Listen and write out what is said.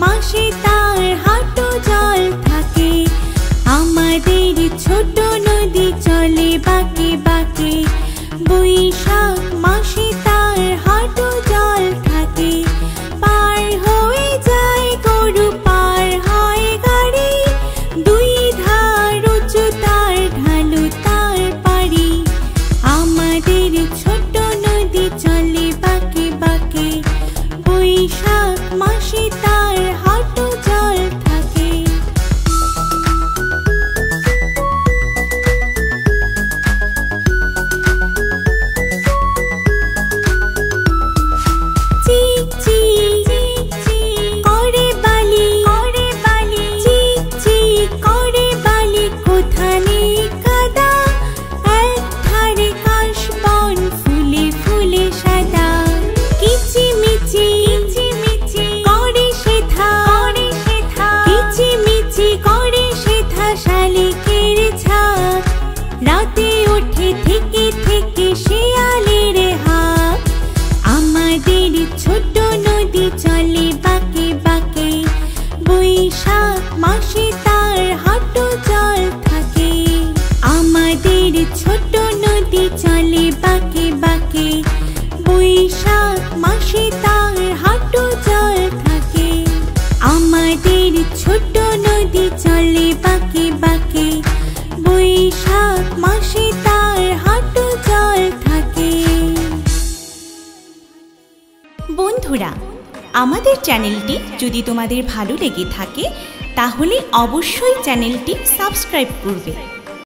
মাসে তার হাঁটু জল থাকে। আমাদের ছোট নদী চলে বাঁকে বাঁকে, বৈশাখ মাসে তার হাঁটু জল থাকে। পার হয়ে যায় গরু, পার হয় গাড়ি, দুই ধার উঁচু তার, ঢালু তার পাড়ি। আমাদের ছোট নদী চলে বাঁকে বাঁকে, বৈশাখ মাসে তার হাঁটু জল থাকে। চিক চিক করে বালি, চিক চিক করে বালি, কোথানে কাদা, এক ধারে কাশবন ফুলে ফুলে সাদা। কিচিমিচি করে সেথা, কিচিমিচি করে সেথা শালিকের ঝাঁক। রাতে ওঠে থেকে থেকে শিয়ালের হাঁক। আমাদের ছোট নদী চলে বাঁকে বাঁকে, বৈশাখ মাসে তার হাঁটু জল থাকে। আমাদের ছোট নদী চলে বাঁকে বাঁকে, বৈশাখ মাসে তার হাঁটু জল থাকে। আমাদের ছোট নদী চলে বাঁকে বাঁকে, বৈশাখ মাসে তার হাঁটু জল থাকে। বন্ধুরা, আমাদের চ্যানেলটি যদি তোমাদের ভালো লেগে থাকে তাহলে অবশ্যই চ্যানেলটি সাবস্ক্রাইব করবে।